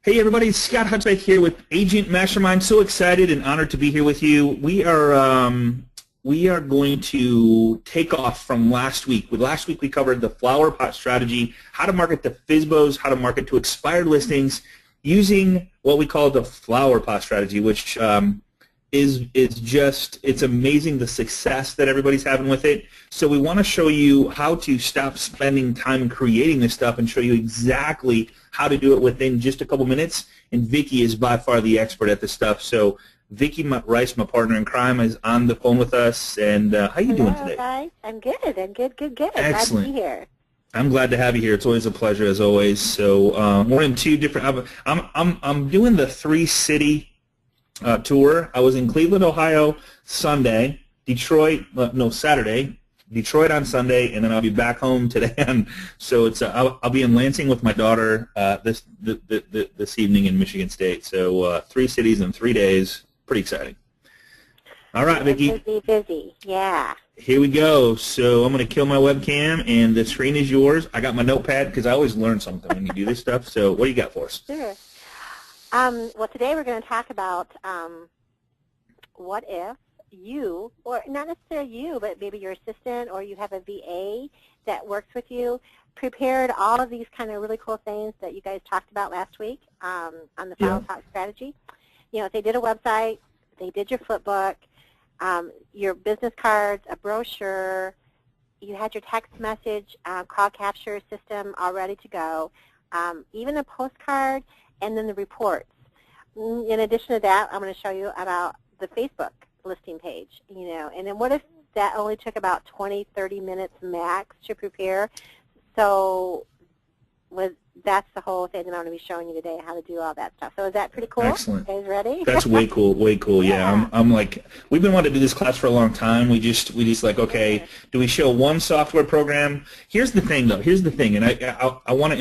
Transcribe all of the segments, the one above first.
Hey everybody, Scott Hudspeth here with Agent Mastermind. So excited and honored to be here with you. We are going to take off from last week. Last week we covered the Flowerpot strategy, how to market to FSBOs, how to market to expired listings using what we call the Flowerpot strategy, which it's amazing the success that everybody's having with it. So we want to show you how to stop spending time creating this stuff and show you exactly how to do it within just a couple minutes. And Vicki is by far the expert at this stuff. So Vicki Rice, my partner in crime, is on the phone with us. And how you doing today? Guys. I'm good. Good. Excellent. Glad to be here. I'm glad to have you here. It's always a pleasure, as always. So we're in two different. I'm doing the 3-city tour. I was in Cleveland, Ohio, Sunday. Saturday. Detroit on Sunday, and then I'll be back home today. So I'll be in Lansing with my daughter this evening in Michigan State. So 3 cities in 3 days. Pretty exciting. All right, Vicki. Busy. Yeah. Here we go. So I'm going to kill my webcam, and the screen is yours. I got my notepad because I always learn something when you do this stuff. So what do you got for us? Sure. Well, today we're going to talk about what if you, or not necessarily you, but maybe your assistant or you have a VA that works with you, prepared all of these kind of really cool things that you guys talked about last week on the Flowerpot strategy. You know, if they did a website, they did your flip book, your business cards, a brochure, you had your text message, call capture system all ready to go, even a postcard, and then the reports. In addition to that, I'm going to show you about the Facebook listing page, you know, and then what if that only took about 20-30 minutes max to prepare? So that's the whole thing that I'm going to be showing you today, how to do all that stuff. So is that pretty cool? Excellent. You guys ready? That's way cool. Yeah, I'm like, we've been wanting to do this class for a long time. We just like, okay, do we show one software program? Here's the thing, though. And I want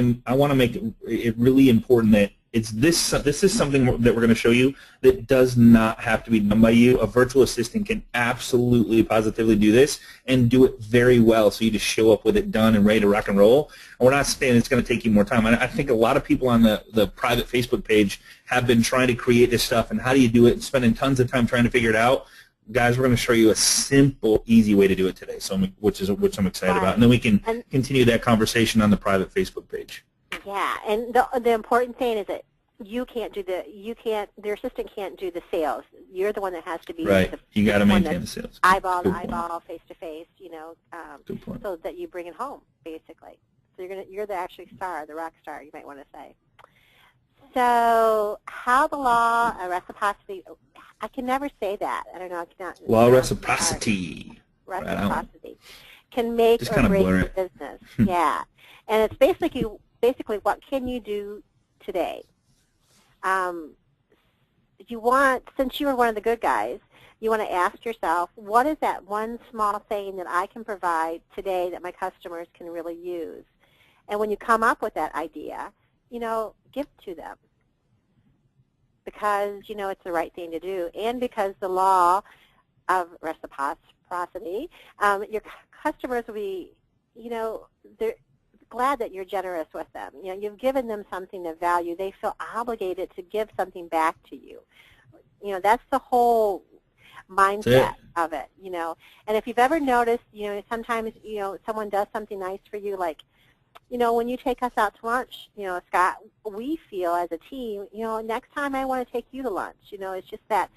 to make it really important that this is something that we're going to show you that does not have to be done by you. A virtual assistant can absolutely, positively do this and do it very well. So you just show up with it done and ready to rock and roll. And we're not saying it's going to take you more time. I think a lot of people on the private Facebook page have been trying to create this stuff and how do you do it and spending tons of time trying to figure it out. Guys, we're going to show you a simple, easy way to do it today, which I'm excited about. And then we can continue that conversation on the private Facebook page. Yeah, and the important thing is that your assistant can't do the sales. You're the one that has to be right. You got to maintain the sales. Eyeball to eyeball, face to face, you know, Good point. so that you bring it home, basically. So you're the actual star, the rock star, you might want to say. So how the law of reciprocity? I can never say that. I don't know. I cannot. Law of reciprocity. Reciprocity can make just or break your it. business. Yeah, and it's basically what can you do today? Since you were one of the good guys, you want to ask yourself, what is that one small thing that I can provide today that my customers can really use? And when you come up with that idea, you know, give it to them because, you know, it's the right thing to do and because the law of reciprocity, your customers will be, you know, they're glad that you're generous with them. You know, you've given them something of value. They feel obligated to give something back to you. You know, that's the whole mindset of it, you know. And if you've ever noticed, you know, sometimes, you know, someone does something nice for you, like, you know, when you take us out to lunch, you know, Scott, we feel as a team, you know, next time I want to take you to lunch. You know, it's just that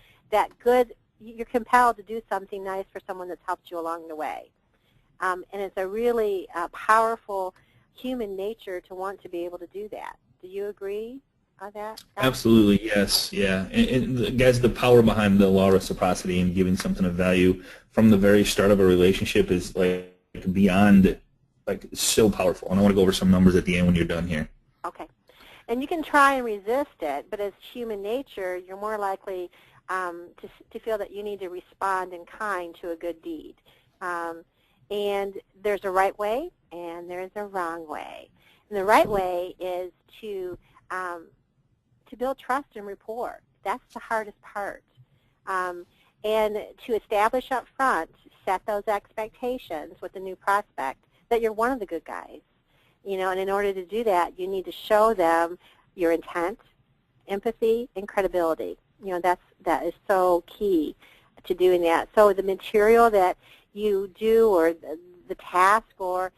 good, you're compelled to do something nice for someone that's helped you along the way. And it's a really powerful human nature to want to be able to do that. Do you agree on that? Absolutely, yes, yeah. And guys, the power behind the law of reciprocity and giving something of value from the very start of a relationship is like beyond, like, so powerful. And I want to go over some numbers at the end when you're done here. Okay. And you can try and resist it, but as human nature, you're more likely to feel that you need to respond in kind to a good deed. And there's a right way and there's a wrong way. And the right way is to build trust and rapport. That's the hardest part. And to establish up front, set those expectations with the new prospect that you're one of the good guys. You know, and in order to do that, you need to show them your intent, empathy and credibility. That is so key to doing that. So the material that you do, or the task, or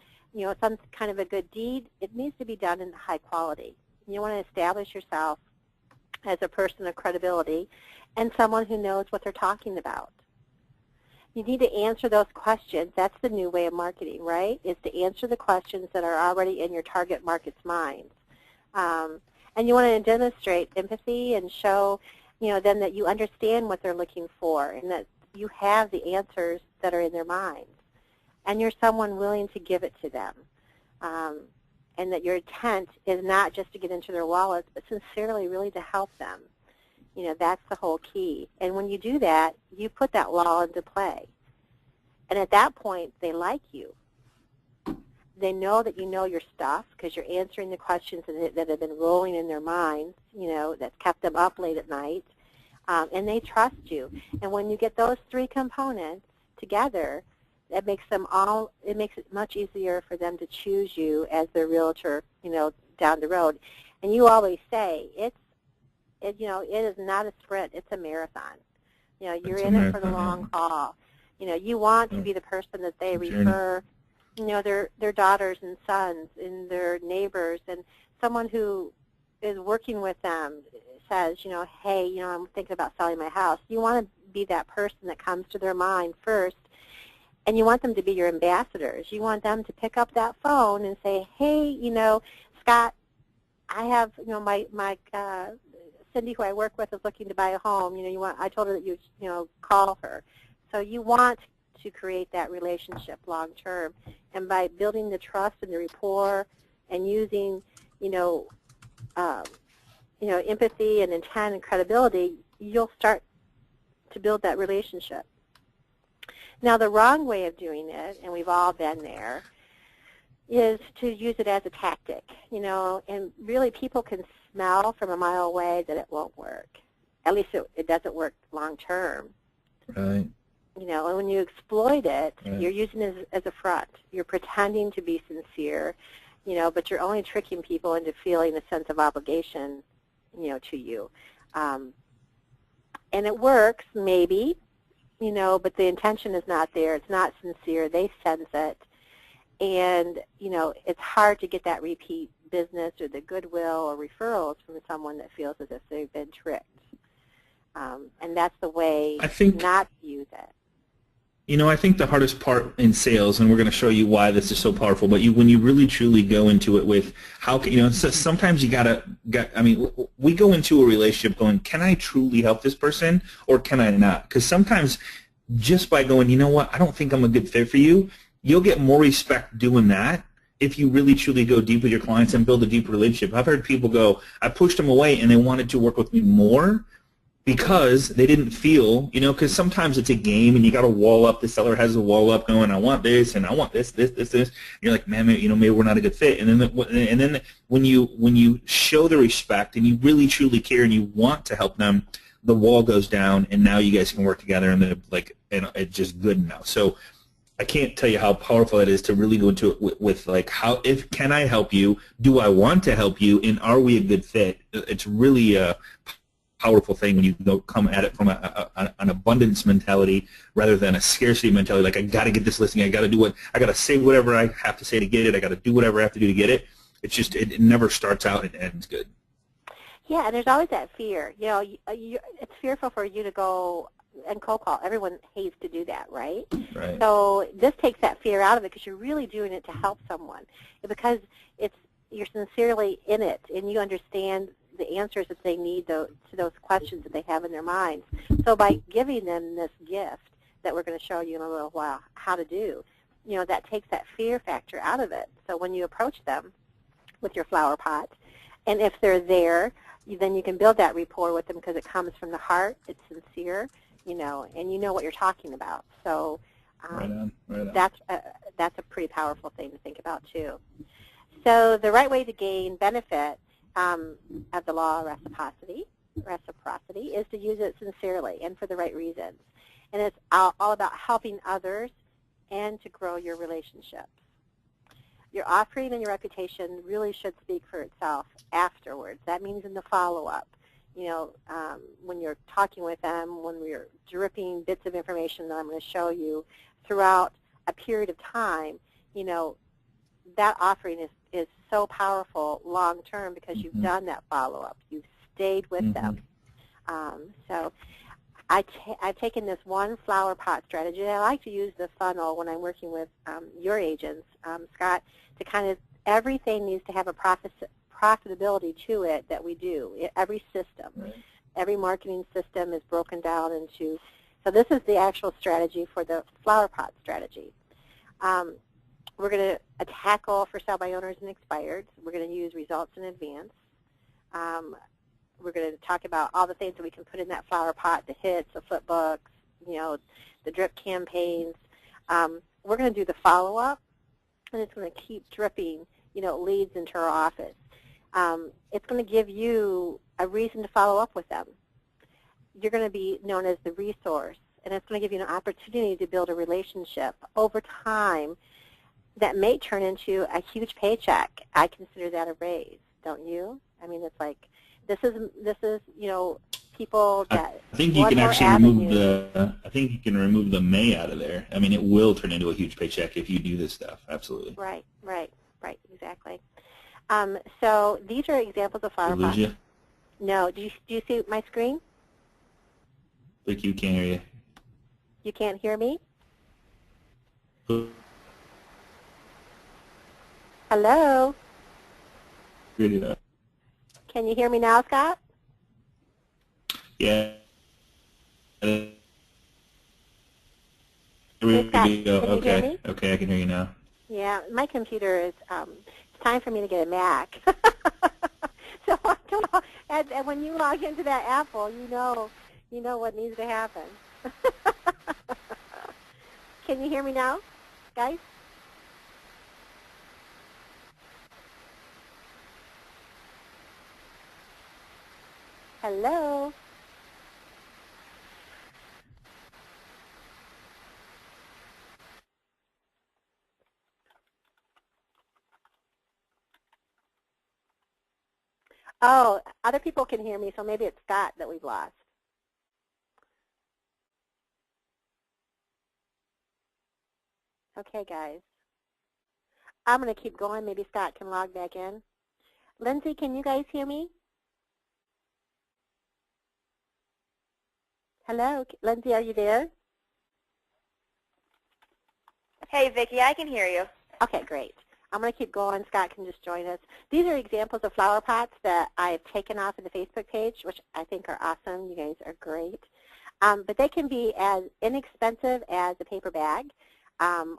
some kind of a good deed, it needs to be done in high quality. You want to establish yourself as a person of credibility and someone who knows what they're talking about. You need to answer those questions. That's the new way of marketing, right? Is to answer the questions that are already in your target market's minds. And you want to demonstrate empathy and show, them that you understand what they're looking for and that you have the answers that are in their minds. And you're someone willing to give it to them. And that your intent is not just to get into their wallets, but sincerely really to help them. That's the whole key. And when you do that, you put that law into play. And at that point, they like you. They know that you know your stuff because you're answering the questions that have been rolling in their minds, that's kept them up late at night. And they trust you. And when you get those three components together, it makes it much easier for them to choose you as their realtor, down the road. And you always say, it is not a sprint, it's a marathon. You're in it for the long haul. You want to be the person that they refer, their daughters and sons and their neighbors, and someone who is working with them says, hey, I'm thinking about selling my house. You want to be that person that comes to their mind first, and you want them to be your ambassadors. You want them to pick up that phone and say, hey, Scott, I have, my Cindy, who I work with, is looking to buy a home. I told her that you call her. So you want to create that relationship long term, and by building the trust and the rapport, and using, empathy and intent and credibility, you'll start to build that relationship. Now, the wrong way of doing it, and we've all been there, is to use it as a tactic, and really people can smell from a mile away that it won't work. At least it doesn't work long term. Right. And when you exploit it, right. You're using it as a front. You're pretending to be sincere, but you're only tricking people into feeling a sense of obligation, to you. And it works, maybe, but the intention is not there. It's not sincere. They sense it. And, it's hard to get that repeat business or the goodwill or referrals from someone that feels as if they've been tricked. And that's the way not to use it. I think the hardest part in sales, and we're going to show you why this is so powerful, but when you really truly go into it with how so sometimes you we go into a relationship going, can I truly help this person or can I not? Because sometimes just by going, I don't think I'm a good fit for you, you'll get more respect doing that if you really truly go deep with your clients and build a deep relationship. I've heard people go, I pushed them away and they wanted to work with me more because they didn't feel, because sometimes it's a game and you got a wall up. The seller has a wall up going, I want this and I want this. And you're like, man, maybe we're not a good fit. And then when you show the respect and you really truly care and you want to help them, the wall goes down and now you guys can work together and it's just good now. So I can't tell you how powerful it is to really go into it with can I help you? Do I want to help you? And are we a good fit? It's really a powerful thing when you come at it from an abundance mentality rather than a scarcity mentality. Like, I got to get this listing. I got to say whatever I have to say to get it. I got to do whatever I have to do to get it. It's just it never starts out and ends good. Yeah, and there's always that fear. It's fearful for you to go and cold call. Everyone hates to do that, right? Right. So this takes that fear out of it because you're really doing it to help someone, because you're sincerely in it and you understand the answers that they need to those questions that they have in their minds. So by giving them this gift that we're going to show you in a little while how to do, that takes that fear factor out of it. So when you approach them with your flower pot, and if they're there, then you can build that rapport with them because it comes from the heart, it's sincere, and you know what you're talking about. So right on. that's a pretty powerful thing to think about too. So the right way to gain benefit of the law of reciprocity is to use it sincerely and for the right reasons. And it's all about helping others and to grow your relationships. Your offering and your reputation really should speak for itself afterwards. That means in the follow-up. when you're talking with them, when we're dripping bits of information that I'm going to show you throughout a period of time, that offering is so powerful long term because you've done that follow-up. You've stayed with them. So I've taken this one flower pot strategy. I like to use the funnel when I'm working with your agents, Scott, to kind of, everything needs to have a profitability to it that we do. Every system, every marketing system is broken down into, so this is the actual strategy for the flower pot strategy. We're going to tackle for sale by owners and expireds. We're going to use results in advance. We're going to talk about all the things that we can put in that flower pot, the hits, the flip books, the drip campaigns. We're going to do the follow-up, and it's going to keep dripping, leads into our office. It's going to give you a reason to follow up with them. You're going to be known as the resource, and it's going to give you an opportunity to build a relationship over time that may turn into a huge paycheck. I consider that a raise, don't you? I mean, it's like, this is people that I think you can actually remove the may out of there. I mean, it will turn into a huge paycheck if you do this stuff. Absolutely. Right, exactly. So these are examples of flower pots. No, do you see my screen? Like, you can't hear you. You can't hear me? Hello? Yeah. Can you hear me now, Scott? Yeah. Hey, Scott, can you hear me? Okay, I can hear you now. Yeah, my computer is, it's time for me to get a Mac. So I don't know, and when you log into that Apple, you know what needs to happen. Can you hear me now, guys? Hello? Oh, other people can hear me, so maybe it's Scott that we've lost. Okay, guys. I'm going to keep going. Maybe Scott can log back in. Lindsay, can you guys hear me? Hello? Lindsay, are you there? Hey, Vicki, I can hear you. Okay, great. I'm going to keep going. Scott can just join us. These are examples of flower pots that I've taken off of the Facebook page, which I think are awesome. You guys are great. But they can be as inexpensive as a paper bag,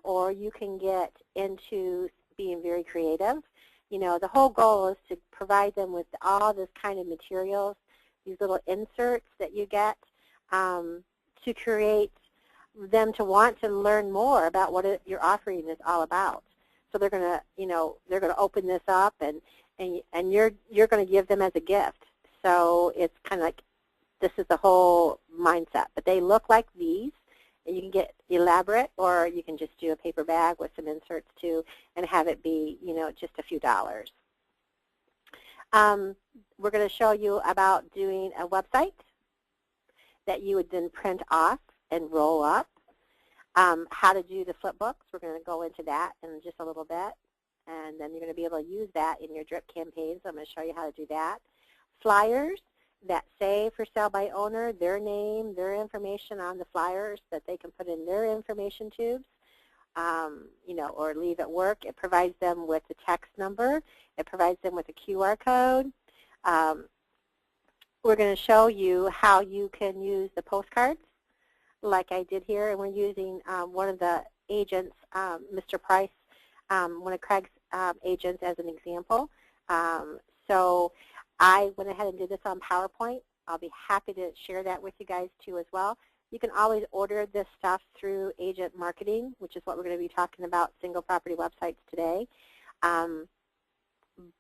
or you can get into being very creative. The whole goal is to provide them with all this kind of materials, these little inserts that you get to create them to want to learn more about what your offering is all about. So they're going to, they're going to open this up, and you're going to give them as a gift. So it's kind of like, this is the whole mindset. But they look like these, and you can get elaborate, or you can just do a paper bag with some inserts too, and have it be, just a few dollars. We're going to show you about doing a website that you would then print off and roll up. How to do the flip books, we're going to go into that in just a little bit, and then you're going to be able to use that in your drip campaigns. I'm going to show you how to do that. Flyers that say for sale by owner, their name, their information on the flyers that they can put in their information tubes, or leave at work. It provides them with the text number. It provides them with a QR code. We're going to show you how you can use the postcards like I did here, and we're using one of the agents, Mr. Price, one of Craig's agents as an example. So I went ahead and did this on PowerPoint. I'll be happy to share that with you guys too as well. You can always order this stuff through agent marketing, which is what we're going to be talking about, single property websites today.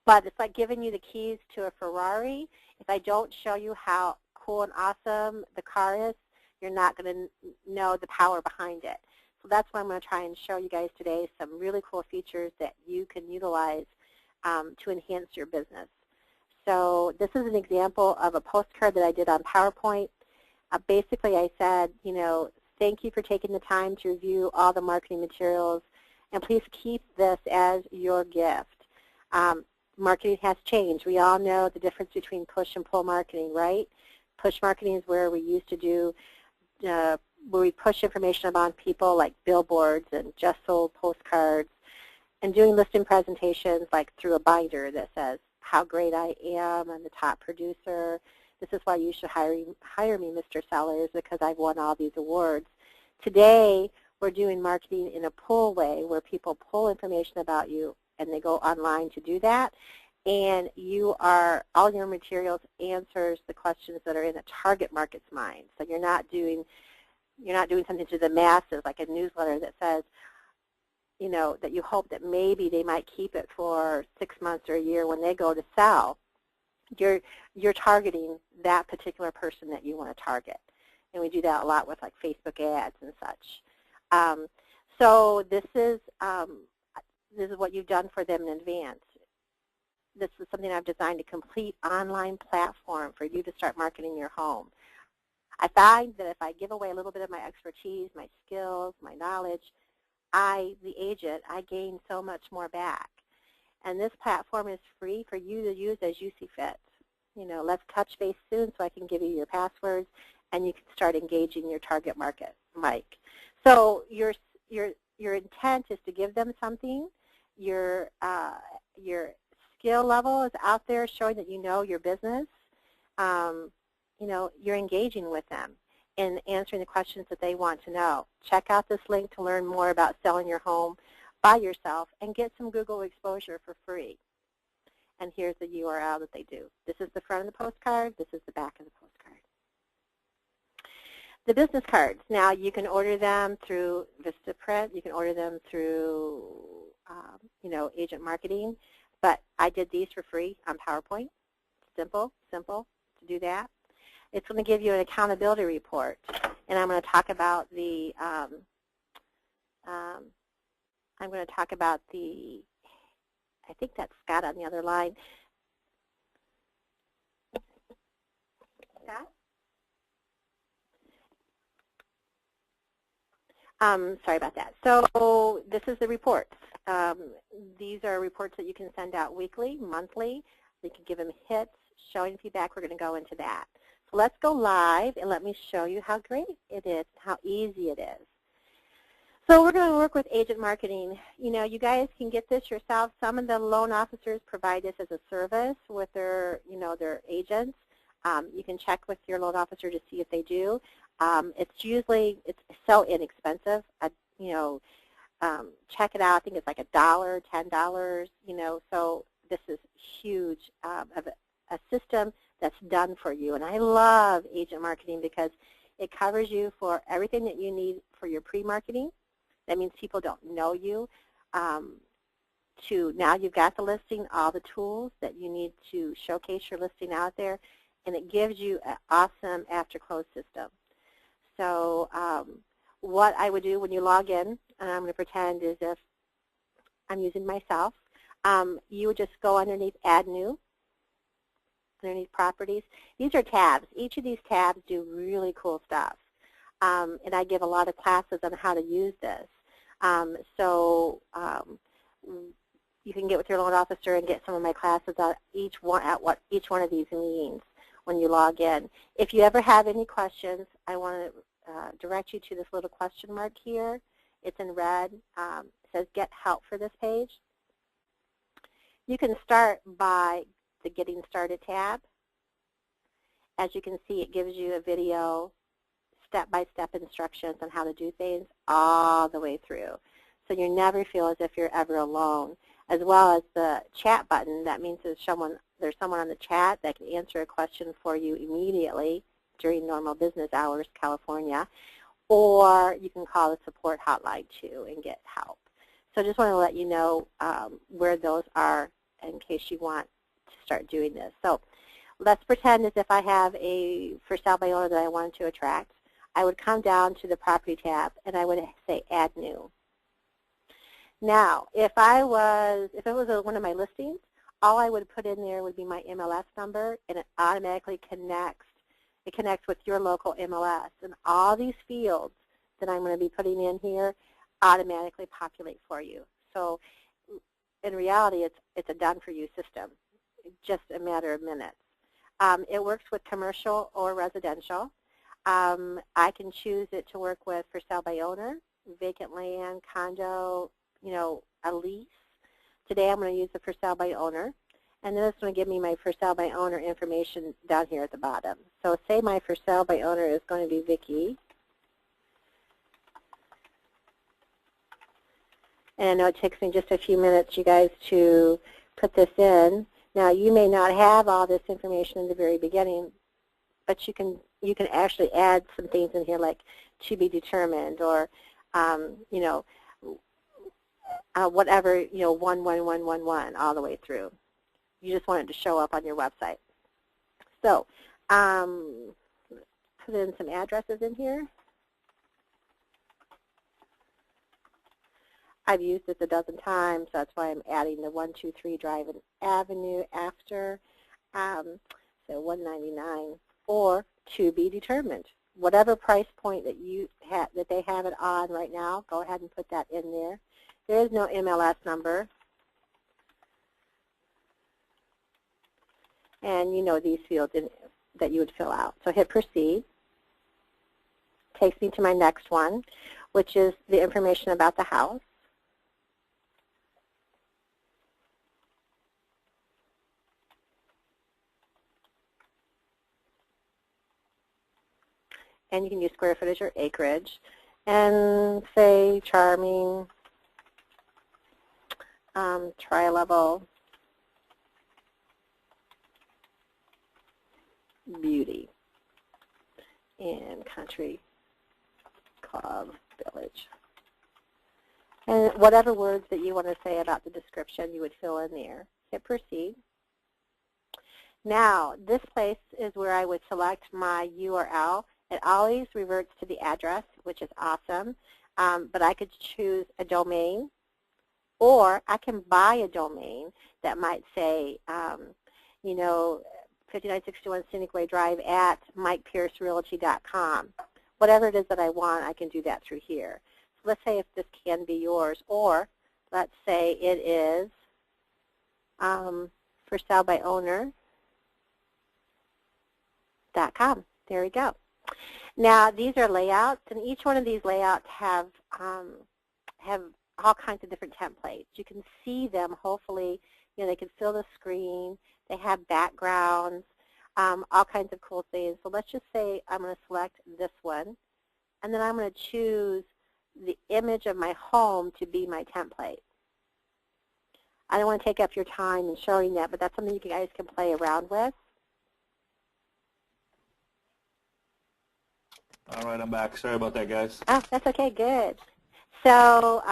But it's like giving you the keys to a Ferrari. If I don't show you how cool and awesome the car is, you're not going to know the power behind it. So that's why I'm going to try and show you guys today some really cool features that you can utilize to enhance your business. So this is an example of a postcard that I did on PowerPoint. Basically, I said, thank you for taking the time to review all the marketing materials, and please keep this as your gift. Marketing has changed. We all know the difference between push and pull marketing, right? Push marketing is where we used to do, where we push information about people like billboards and just sold postcards, and doing listing presentations like through a binder that says how great I am, I'm the top producer. This is why you should hire me, Mr. Sellers, because I've won all these awards. Today, we're doing marketing in a pull way where people pull information about you and they go online to do that. And all your materials answers the questions that are in a target market's mind. So you're not doing something to the masses like a newsletter that says, that you hope that maybe they might keep it for 6 months or a year when they go to sell. You're targeting that particular person that you want to target. And we do that a lot with like Facebook ads and such. So this is what you've done for them in advance. This is something I've designed, a complete online platform for you to start marketing your home. I find that if I give away a little bit of my expertise, my skills, my knowledge, the agent, I gain so much more back. And this platform is free for you to use as you see fit. Let's touch base soon so I can give you your passwords and you can start engaging your target market, Mike. So your intent is to give them something. Your skill level is out there showing that you know your business. You're engaging with them and answering the questions that they want to know. Check out this link to learn more about selling your home by yourself and get some Google exposure for free. And here's the URL that they do. This is the front of the postcard. This is the back of the postcard. The business cards. Now, you can order them through Vistaprint. You can order them through, Agent Marketing. But I did these for free on PowerPoint. Simple to do that. It's going to give you an accountability report, and I'm going to talk about the. I think that's Scott on the other line. Scott? Sorry about that. So this is the reports. These are reports that you can send out weekly, monthly. You can give them hits, showing feedback. We're going to go into that. So let's go live and let me show you how great it is, how easy it is. So we're going to work with agent marketing. You guys can get this yourself. Some of the loan officers provide this as a service with their agents. You can check with your loan officer to see if they do. It's so inexpensive. Check it out. I think it's like $1, $10. So this is huge of a system that's done for you. And I love agent marketing because it covers you for everything that you need for your pre-marketing. That means people don't know you. Now you've got the listing, all the tools that you need to showcase your listing out there, and it gives you an awesome after-close system. So what I would do when you log in, and I'm going to pretend as if I'm using myself, you would just go underneath Add New, underneath Properties. These are tabs. Each of these tabs do really cool stuff. And I give a lot of classes on how to use this. You can get with your loan officer and get some of my classes on what each one of these means when you log in. If you ever have any questions, I want to direct you to this little question mark here. It's in red. It says Get Help for this page. You can start by the Getting Started tab. As you can see, it gives you a video, step-by-step instructions on how to do things all the way through. So you never feel as if you're ever alone. As well as the chat button, that means there's someone on the chat that can answer a question for you immediately during normal business hours, California, or you can call the support hotline too and get help. So I just want to let you know where those are in case you want to start doing this. So let's pretend as if I have a for sale by owner that I wanted to attract. I would come down to the property tab and I would say Add New. Now, if it was one of my listings, all I would put in there would be my MLS number, and it automatically connects. It connects with your local MLS, and all these fields that I'm going to be putting in here automatically populate for you. So in reality, it's a done-for-you system, just a matter of minutes. It works with commercial or residential. I can choose it to work with for sale by owner, vacant land, condo, you know, a lease. Today I'm going to use the for sale by owner, and then it's going to give me my for sale by owner information down here at the bottom. So say my for sale by owner is going to be Vicki. And I know it takes me just a few minutes, you guys, to put this in. Now, you may not have all this information in the very beginning, but you can actually add some things in here like to be determined, or you know, whatever, you know, 11111 all the way through. You just want it to show up on your website. So let's put in some addresses in here. I've used this a dozen times. That's why I'm adding the 123 Drive and Avenue after. So 199 or to be determined. Whatever price point that you have, that they have it on right now, go ahead and put that in there. There is no MLS number. And you know these fields that you would fill out. So hit proceed. Takes me to my next one, which is the information about the house. And you can use square footage or acreage, and say charming, tri-level, beauty, and country club village. And whatever words that you want to say about the description, you would fill in there. Hit proceed. Now, this place is where I would select my URL. It always reverts to the address, which is awesome, but I could choose a domain, or I can buy a domain that might say, you know, 5961 Scenic Way Drive at MikePierceRealty.com. Whatever it is that I want, I can do that through here. So let's say if this can be yours, or let's say it is for sale by owner.com. There we go. Now, these are layouts, and each one of these layouts have all kinds of different templates. You can see them, hopefully, you know, they can fill the screen. They have backgrounds, all kinds of cool things. So let's just say I'm going to select this one, and then I'm going to choose the image of my home to be my template. I don't want to take up your time in showing that, but that's something you guys can play around with. All right, I'm back. Sorry about that, guys. Oh, that's okay. Good. So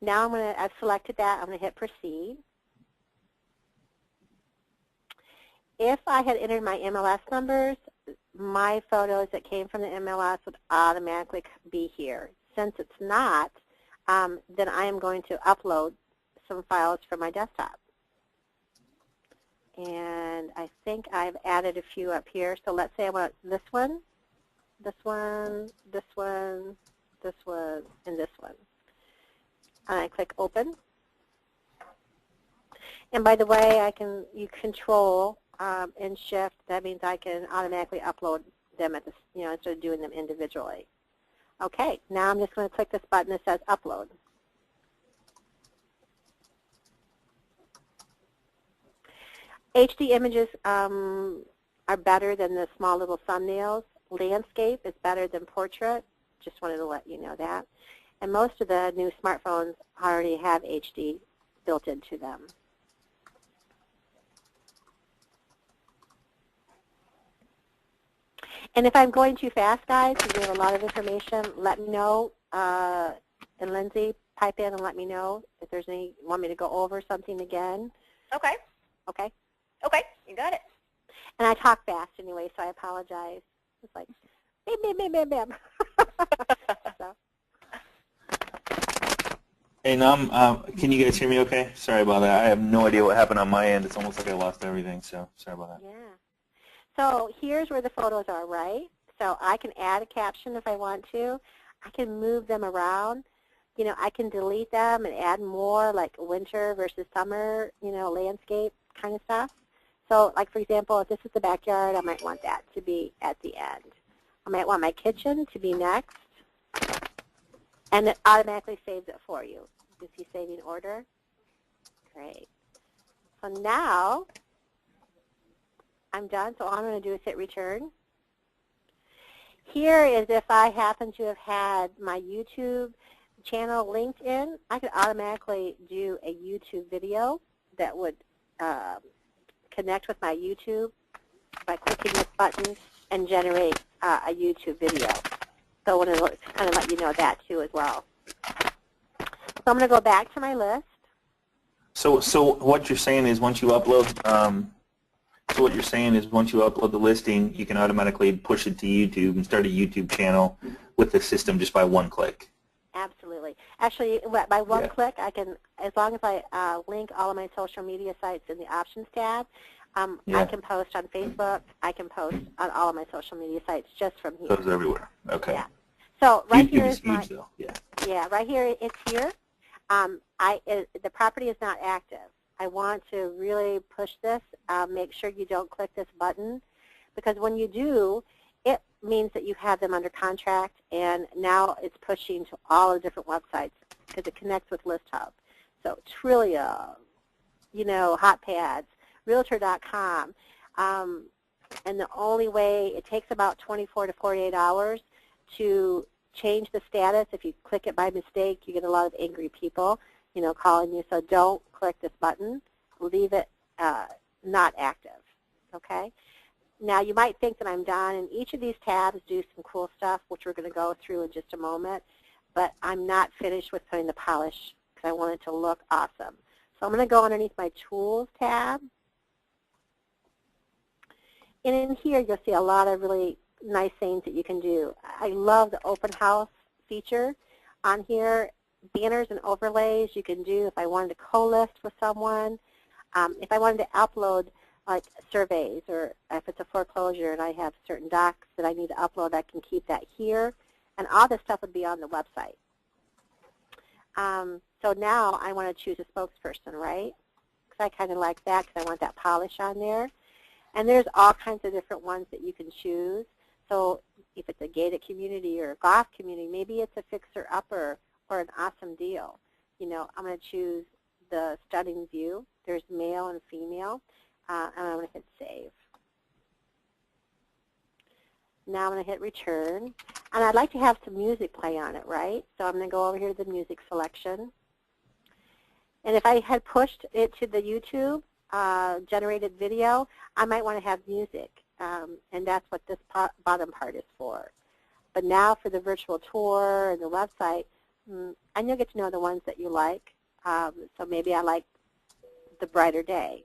now I've selected that. I'm going to hit proceed. If I had entered my MLS numbers, my photos that came from the MLS would automatically be here. Since it's not, then I am going to upload some files from my desktop. And I think I've added a few up here. So let's say I want this one, this one, this one, this one, and this one. And I click open. And by the way, you control and shift. That means I can automatically upload them at this, you know, instead of doing them individually. Okay, now I'm just going to click this button that says upload. HD images are better than the small little thumbnails. Landscape is better than portrait. Just wanted to let you know that. And most of the new smartphones already have HD built into them. And if I'm going too fast, guys, because we have a lot of information, let me know. And Lindsay, pipe in and let me know if there's any, want me to go over something again. Okay. Okay? Okay, you got it. And I talk fast anyway, so I apologize. It's like, bam, bam, bam, bam, bam. So. And can you guys hear me okay? Sorry about that. I have no idea what happened on my end. It's almost like I lost everything, so sorry about that. Yeah. So here's where the photos are, right? So I can add a caption if I want to. I can move them around. You know, I can delete them and add more, like winter versus summer, you know, landscape kind of stuff. So, like, for example, if this is the backyard, I might want that to be at the end. I might want my kitchen to be next. And it automatically saves it for you. You see saving order? Great. So now I'm done. So all I'm going to do is hit return. Here is if I happen to have had my YouTube channel linked in, I could automatically do a YouTube video that would connect with my YouTube by clicking this button and generate a YouTube video. So I want to kind of let you know that too as well. So I'm going to go back to my list. So what you're saying is once you upload the listing, you can automatically push it to YouTube and start a YouTube channel with the system just by one click. Absolutely. Actually, by one click, I can, as long as I link all of my social media sites in the options tab, I can post on Facebook. I can post on all of my social media sites just from here. Goes everywhere. Okay. Yeah. So right YouTube here is is my. huge, though. Yeah. Yeah. Right here, it's here. The property is not active. I want to really push this. Make sure you don't click this button, because when you do, it means that you have them under contract, and now it's pushing to all the different websites because it connects with ListHub. So Trillia, you know, HotPads, Realtor.com, and the only way, it takes about 24 to 48 hours to change the status. If you click it by mistake, you get a lot of angry people, you know, calling you. So don't click this button. Leave it not active, okay? Now, you might think that I'm done, and each of these tabs do some cool stuff, which we're going to go through in just a moment, but I'm not finished with putting the polish because I want it to look awesome. So I'm going to go underneath my Tools tab, and in here you'll see a lot of really nice things that you can do. I love the open house feature on here. Banners and overlays you can do if I wanted to co-list with someone. If I wanted to upload like surveys, or if it's a foreclosure and I have certain docs that I need to upload, I can keep that here. And all this stuff would be on the website. So now I want to choose a spokesperson, right? Because I kind of like that because I want that polish on there. And there's all kinds of different ones that you can choose. So if it's a gated community or a golf community, maybe it's a fixer-upper or an awesome deal. You know, I'm going to choose the stunning view. There's male and female. And I'm going to hit save. Now I'm going to hit return. And I'd like to have some music play on it, right? So I'm going to go over here to the music selection. And if I had pushed it to the YouTube generated video, I might want to have music. And that's what this bottom part is for. But now for the virtual tour and the website, and you'll get to know the ones that you like. So maybe I like The Brighter Day.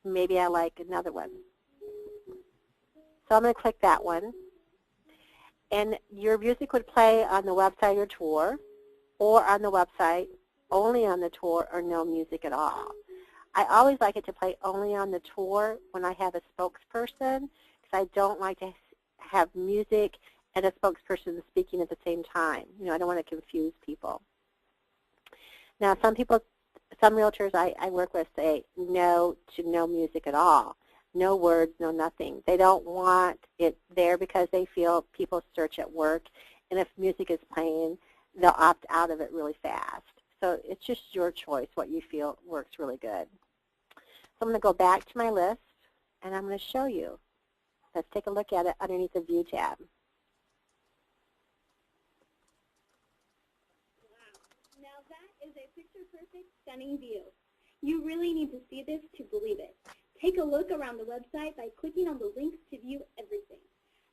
Maybe I like another one. So I'm going to click that one. And your music would play on the website or tour, or on the website, only on the tour, or no music at all. I always like it to play only on the tour when I have a spokesperson, because I don't like to have music and a spokesperson speaking at the same time. You know, I don't want to confuse people. Now, some realtors I work with say no to no music at all. No words, no nothing. They don't want it there because they feel people search at work, and if music is playing, they'll opt out of it really fast. So it's just your choice what you feel works really good. So I'm going to go back to my list, and I'm going to show you. Let's take a look at it underneath the View tab. Now that is a picture-perfect, stunning view. You really need to see this to believe it. Take a look around the website by clicking on the links to view everything,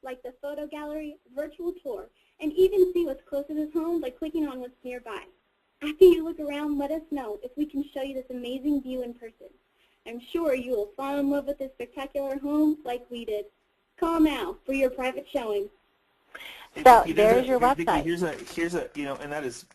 like the photo gallery, virtual tour, and even see what's close to this home by clicking on what's nearby. After you look around, let us know if we can show you this amazing view in person. I'm sure you will fall in love with this spectacular home like we did. Call now for your private showing. So Vicki, there's your Vicki, website. here's a and that is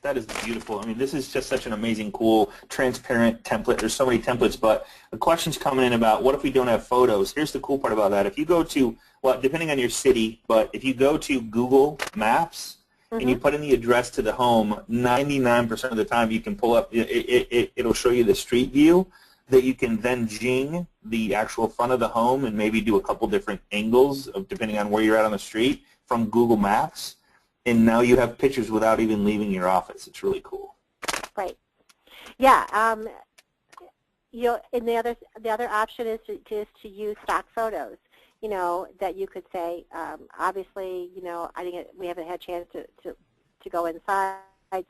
beautiful. I mean, this is just such an amazing, cool, transparent template. There's so many templates, but the question's coming in about what if we don't have photos? Here's the cool part about that. If you go to, well, depending on your city, but if you go to Google Maps and you put in the address to the home, 99% of the time you can pull up. It'll show you the street view that you can then jing the actual front of the home and maybe do a couple different angles of depending on where you're at on the street from Google Maps, and now you have pictures without even leaving your office. It's really cool. Right. Yeah. And the other option is to use stock photos. You know, that you could say, obviously, you know, we haven't had a chance to go inside,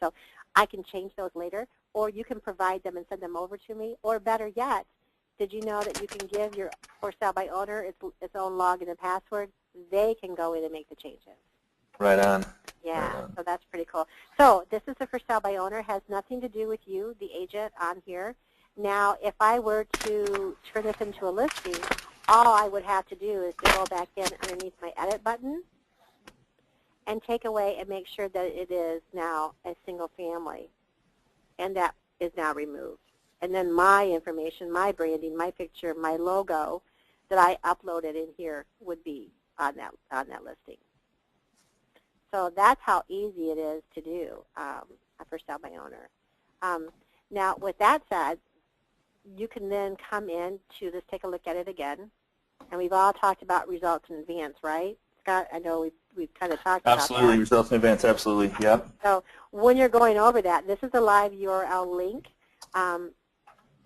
so I can change those later, or you can provide them and send them over to me, or better yet, did you know that you can give your for sale by owner its own login and password? They can go in and make the changes. Right on. Yeah, right on. So that's pretty cool. So this is a for sale by owner. Has nothing to do with you, the agent, on here. Now, if I were to turn this into a listing, all I would have to do is to go back in underneath my edit button and take away and make sure that it is now a single family. And that is now removed. And then my information, my branding, my picture, my logo that I uploaded in here would be on that listing. So that's how easy it is to do a for sale by owner. Now, with that said, you can then come in to let's take a look at it again. And we've all talked about results in advance, right? Scott, I know we've kind of talked about that. Absolutely, results in advance, absolutely, yep. So when you're going over that, this is a live URL link.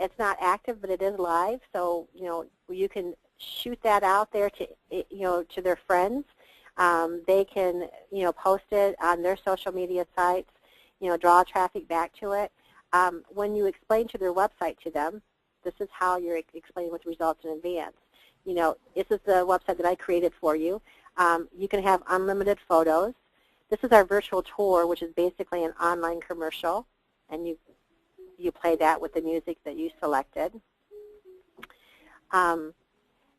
It's not active, but it is live. So, you know, you can shoot that out there to, you know, to their friends. They can, you know, post it on their social media sites, you know, draw traffic back to it. When you explain to their website to them, this is how you're explaining what results in advance. You know, this is the website that I created for you. You can have unlimited photos. This is our virtual tour, which is basically an online commercial, and you play that with the music that you selected.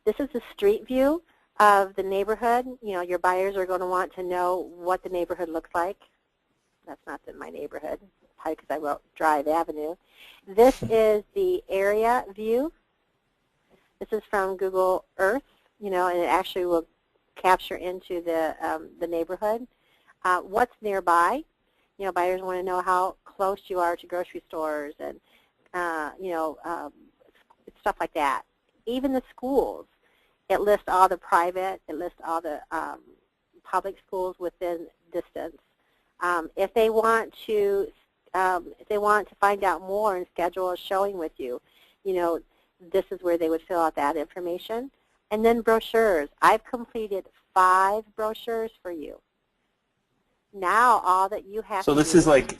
This is the street view of the neighborhood. You know, your buyers are going to want to know what the neighborhood looks like. That's not my neighborhood, probably because I wrote Drive Avenue. This is the area view. This is from Google Earth, you know, and it actually will capture into the neighborhood. What's nearby? You know, buyers want to know how close you are to grocery stores and, you know, stuff like that. Even the schools, it lists all the private, it lists all the public schools within distance. If they want to find out more and schedule a showing with you, you know, this is where they would fill out that information. And then brochures. I've completed 5 brochures for you. Now all that you have to do.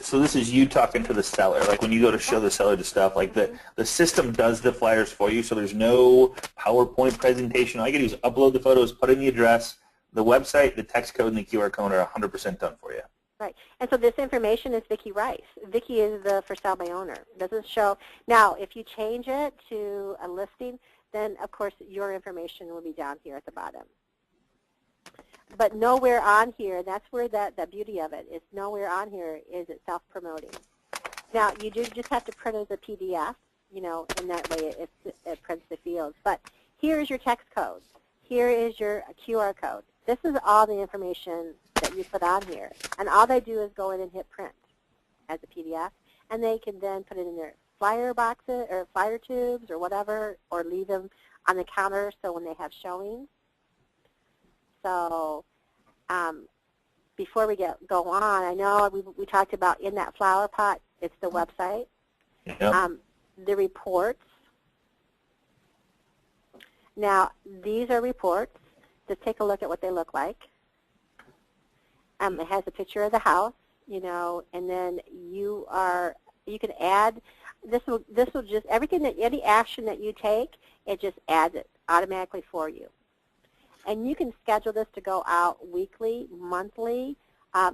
So this is you talking to the seller. Like when you go to show the seller the stuff, like the system does the flyers for you, so there's no PowerPoint presentation. All you can do is upload the photos, put in the address, the website, the text code, and the QR code are 100% done for you. Right. And so this information is Vicki Rice. Vicki is the for sale by owner. It doesn't show. Now, if you change it to a listing, then, of course, your information will be down here at the bottom. But nowhere on here, that's where the beauty of it is, nowhere on here is it self-promoting. Now, you do just have to print it as a PDF, you know, and that way it prints the fields. But here is your text code. Here is your QR code. This is all the information that you put on here. And all they do is go in and hit print as a PDF, and they can then put it in their flyer boxes or flyer tubes or whatever, or leave them on the counter so when they have showings. So before we go on, I know we talked about in that Flowerpot, it's the website, Yep. the reports. Now, these are reports. Just take a look at what they look like. It has a picture of the house, you know, and then you can add. This will just any action that you take, it just adds it automatically for you. And you can schedule this to go out weekly, monthly.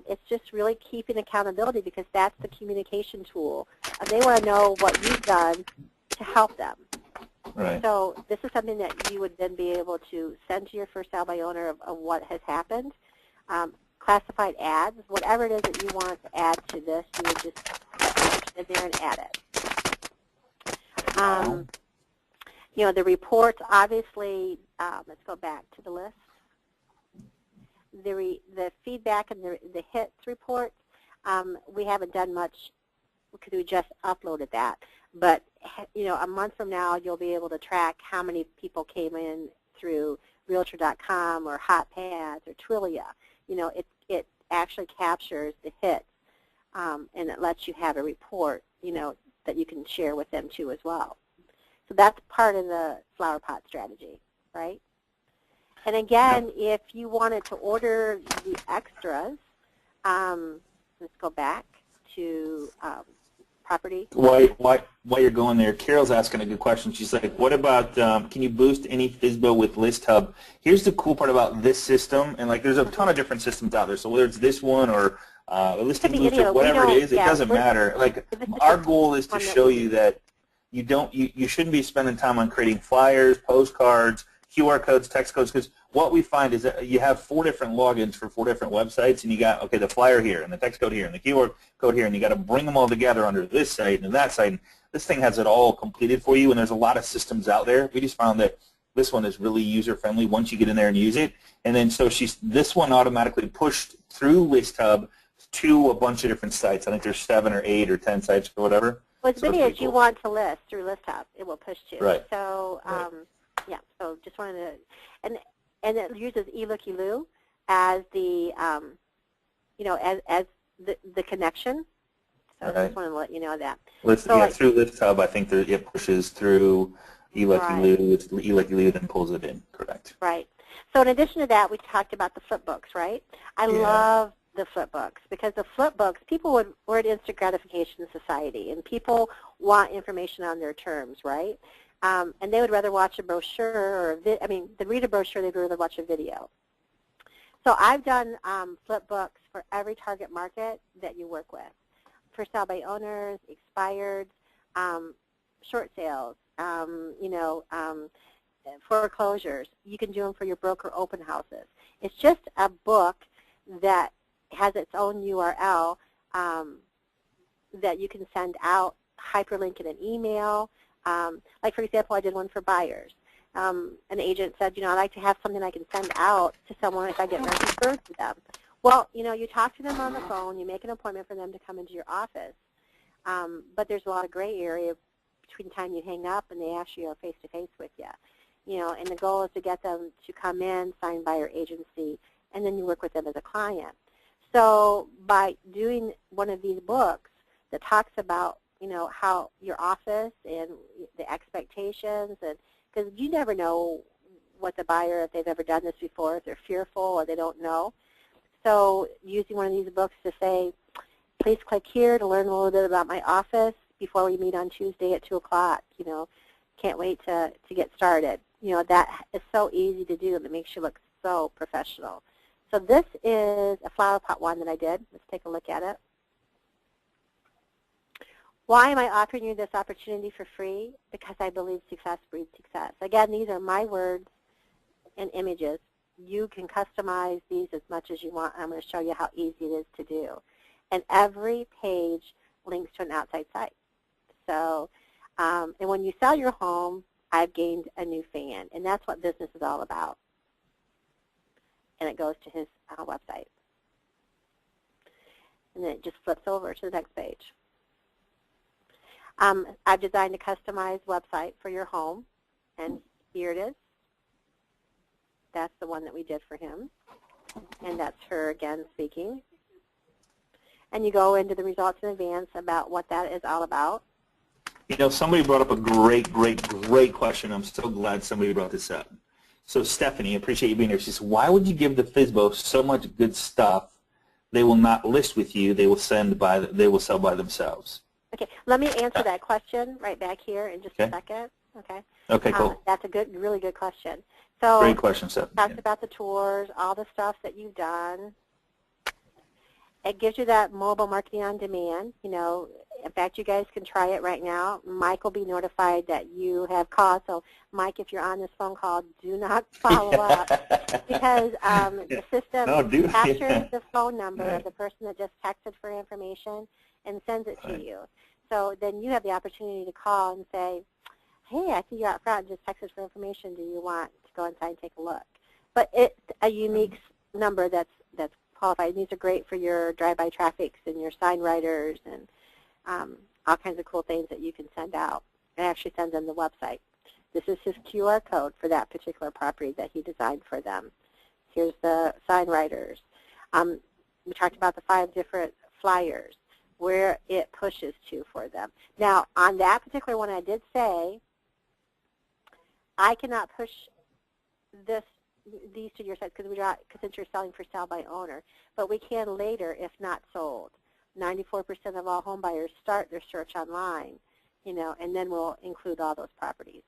It's just really keeping accountability because that's the communication tool. They want to know what you've done to help them. Right. So this is something that you would then be able to send to your for sale by owner of what has happened. classified ads, whatever it is that you want to add to this, you would just put it in there and add it. You know, the reports, obviously, let's go back to the list. The feedback and the hits report, we haven't done much because we just uploaded that. But, you know, a month from now, you'll be able to track how many people came in through Realtor.com or HotPads or Twilio. You know, it actually captures the hits, and it lets you have a report, you know, that you can share with them too as well. So that's part of the Flowerpot strategy, right? And again, if you wanted to order the extras, let's go back to property. While you're going there, Carol's asking a good question. She's like, what about, can you boost any FSBO with List Hub? Here's the cool part about this system, and like there's a ton of different systems out there, so whether it's this one or Listing Booster, whatever it is, it doesn't matter. Like our goal is to show you that you shouldn't be spending time on creating flyers, postcards, QR codes, text codes, because what we find is that you have 4 different logins for 4 different websites, and you got, okay, the flyer here, and the text code here, and the QR code here, and you got to bring them all together under this site and that site. And this thing has it all completed for you, and there's a lot of systems out there. We just found that this one is really user-friendly once you get in there and use it. And then so this one automatically pushed through List Hub to a bunch of different sites. I think there's 7 or 8 or 10 sites or whatever. Well, it's videos you want to list through List Hub. It will push to. Right. So, yeah. So just wanted to, and it uses eLookyLoo as the, you know, as the connection. So I just wanted to let you know that. Through List Hub, I think it pushes through eLookyLoo. It's eLookyLoo then pulls it in. Correct. Right. So in addition to that, we talked about the flipbooks, right? I love the flipbooks because the flipbooks, we're an instant gratification society, and people want information on their terms, right? And they would rather watch a brochure or they read a brochure, they'd rather watch a video. So I've done flipbooks for every target market that you work with. For sale by owners, expired, short sales, you know, foreclosures. You can do them for your broker open houses. It's just a book that has its own URL that you can send out, hyperlink in an email. Like, for example, I did one for buyers. An agent said, you know, I'd like to have something I can send out to someone if I get referred to them. Well, you know, you talk to them on the phone, you make an appointment for them to come into your office, but there's a lot of gray area between the time you hang up and they actually are face-to-face with you. You know, and the goal is to get them to come in, sign by your agency, and then you work with them as a client. So by doing one of these books that talks about, you know, how your office and the expectations, and because you never know what the buyer, if they've ever done this before, if they're fearful or they don't know. So using one of these books to say, please click here to learn a little bit about my office before we meet on Tuesday at 2 o'clock. You know, can't wait to get started. You know, that is so easy to do, and it makes you look so professional. So this is a Flowerpot one that I did. Let's take a look at it. Why am I offering you this opportunity for free? Because I believe success breeds success. Again, these are my words and images. You can customize these as much as you want. I'm going to show you how easy it is to do. And every page links to an outside site. So, and when you sell your home, I've gained a new fan. And that's what business is all about. And it goes to his website. And then it just flips over to the next page. I've designed a customized website for your home, and here it is. That's the one that we did for him, and that's her again speaking. And you go into the results in advance about what that is all about. You know, somebody brought up a great question. I'm so glad somebody brought this up. So Stephanie, I appreciate you being here. She says, why would you give the FSBO so much good stuff? They will not list with you. They will sell by themselves. Okay, let me answer that question right back here in just a second. Okay. Okay, cool. That's a really good question. So great question, Stephanie. Talked about the tours, all the stuff that you've done. It gives you that mobile marketing on demand. You know, In fact, you guys can try it right now. Mike will be notified that you have called. So, Mike, if you're on this phone call, do not follow up because the system captures the phone number of the person that just texted for information and sends it to you. So then you have the opportunity to call and say, hey, I see you're out front and just texted for information. Do you want to go inside and take a look? But it's a unique number that's qualified. These are great for your drive-by traffics and your sign writers and all kinds of cool things that you can send out. It actually sends them the website. This is his QR code for that particular property that he designed for them. Here's the sign writers. We talked about the 5 different flyers, where it pushes to for them. Now, on that particular one, I did say, I cannot push these to your site because since you're selling for sale by owner, but we can later if not sold. 94% of all home buyers start their search online, and then we'll include all those properties.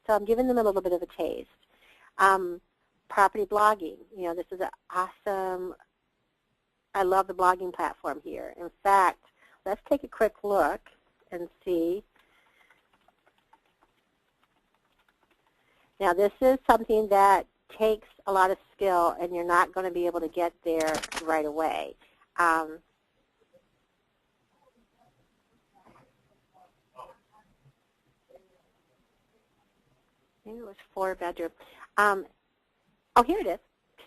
So I'm giving them a little bit of a taste. Property blogging, this is an awesome, I love the blogging platform here. In fact, let's take a quick look and see. Now this is something that takes a lot of skill and you're not going to be able to get there right away. Maybe it was 4-bedroom. Oh, here it is.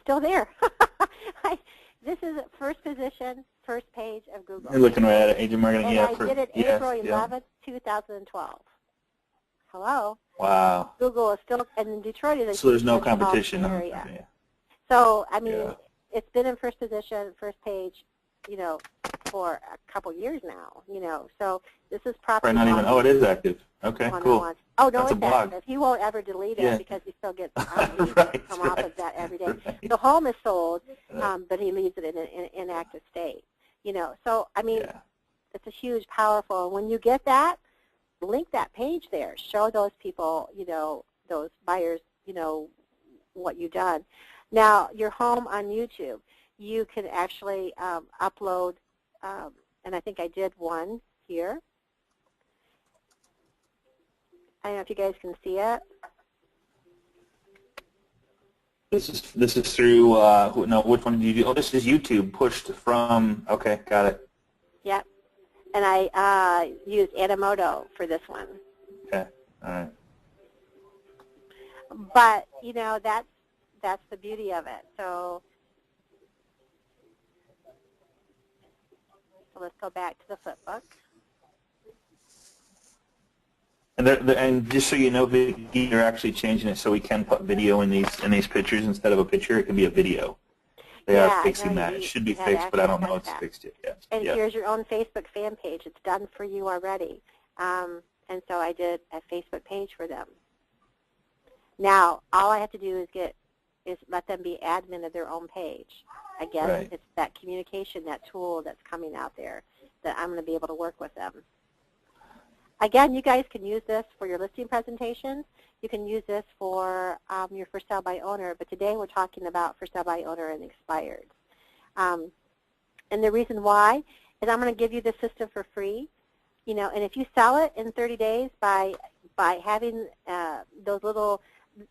Still there. This is first position, first page of Google. You're looking right at it, Agent Morgan. And I did it April 11th, 2012. Hello? Wow. Google is still, and in Detroit is a so there's no competition. Area. So, I mean, it's been in first position, first page, for a couple years now, So this is property. Right, not even, it is active. Okay, cool. Oh, no, it's active. He won't ever delete it because he still gets leads that come off of that every day. Right. The home is sold, but he leaves it in an inactive state. So, I mean, it's a huge, powerful, when you get that, link that page there. Show those people, those buyers, what you've done. Now, your home on YouTube, you can actually upload, and I think I did one here. I don't know if you guys can see it. This is through, no, which one did you do? Oh, this is YouTube, pushed from, okay, got it. Yep. And I used Animoto for this one. Okay, all right. But, that's the beauty of it. So let's go back to the flipbook. And just so you know, they're actually changing it so we can put video in these pictures instead of a picture. It can be a video. They are fixing that. It should be fixed, but I don't know if it's fixed yet. And here's your own Facebook fan page. It's done for you already. And so I did a Facebook page for them. Now, all I have to do is let them be admin of their own page. Again, it's that communication, that tool that's coming out there that I'm going to be able to work with them. Again, you guys can use this for your listing presentations. You can use this for your for sale by owner, but today we're talking about for sale by owner and expired. And the reason why is I'm going to give you the system for free. And if you sell it in 30 days by having those little,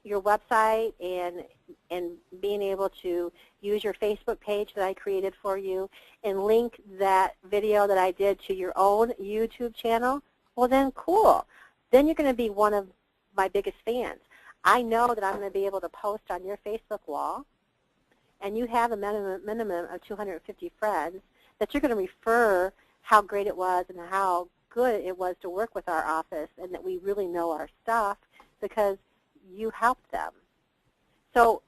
your website and being able to use your Facebook page that I created for you and link that video that I did to your own YouTube channel, well then cool. Then you're going to be one of my biggest fans. I know that I'm going to be able to post on your Facebook wall, and you have a minimum of 250 friends that you're going to refer how great it was and how good it was to work with our office and that we really know our stuff because you helped them. So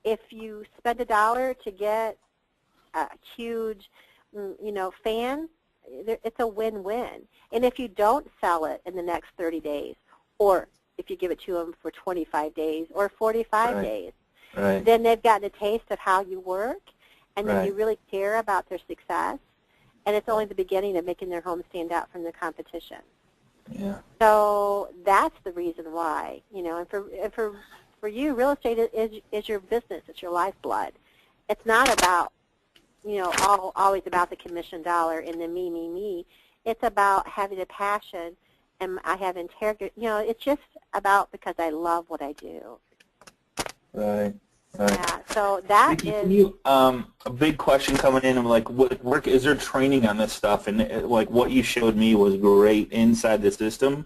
if you spend $1 to get a huge, fan, it's a win-win. And if you don't sell it in the next 30 days, or if you give it to them for 25 days or 45 days, then they've gotten a taste of how you work, and then you really care about their success, and it's only the beginning of making their home stand out from the competition. Yeah. So that's the reason why, and for you, real estate is your business. It's your lifeblood. It's not about, always about the commission dollar and the me. it's about having a passion, and I have integrity. You know, it's just about because I love what I do. Right. Right. Yeah, so that Vicki, is. can you, a big question coming in, I'm like, what work, is there training on this stuff? And like what you showed me was great inside the system.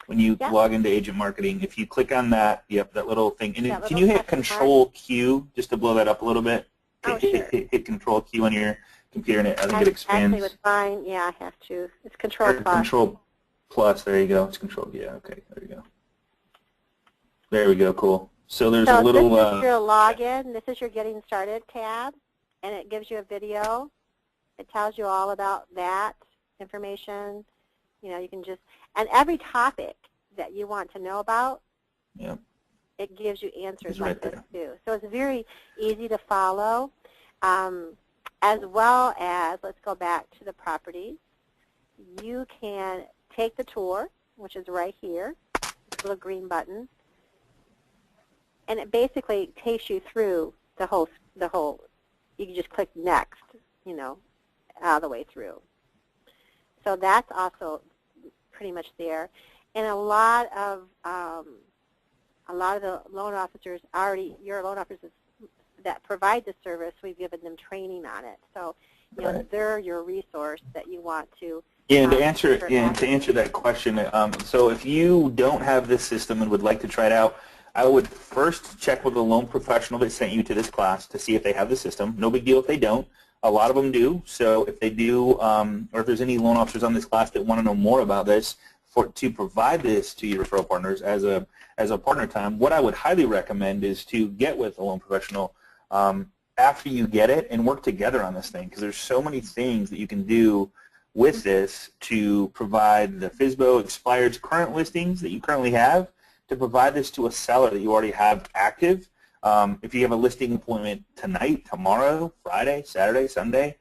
When you Yep. log into Agent Marketing, if you click on that, yep, that little thing, and That can little you hit question mark. Control Q just to blow that up a little bit? Oh, sure. Hit Control Q on your computer, and I think it expands. Actually, with mine, yeah, I have to. It's Control Or Plus. Control Plus, there you go. It's Control, yeah, okay, there you go. There we go, cool. So there's a little. This is your login. This is your Getting Started tab, and it gives you a video. It tells you all about that information. You know, you can just, and every topic that you want to know about, Yeah. it gives you answers It's like right this too. So it's very easy to follow, as well as, let's go back to the properties. You can take the tour, which is right here, this little green button, and it basically takes you through the whole, you can just click next, you know, all the way through. So that's also pretty much there. And a lot of the loan officers already, your loan officers that provide the service, we've given them training on it. So, you know, Right. they're your resource that you want to. Yeah, and to answer that question, so if you don't have this system and would like to try it out, I would first check with the loan professional that sent you to this class to see if they have the system. No big deal if they don't. A lot of them do. So if they do, or if there's any loan officers on this class that want to know more about this, to provide this to your referral partners as a partner time, what I would highly recommend is to get with a loan professional after you get it and work together on this thing, because there's so many things that you can do with this to provide the FSBO expired current listings that you currently have, to provide this to a seller that you already have active. If you have a listing appointment tonight, tomorrow, Friday, Saturday, Sunday,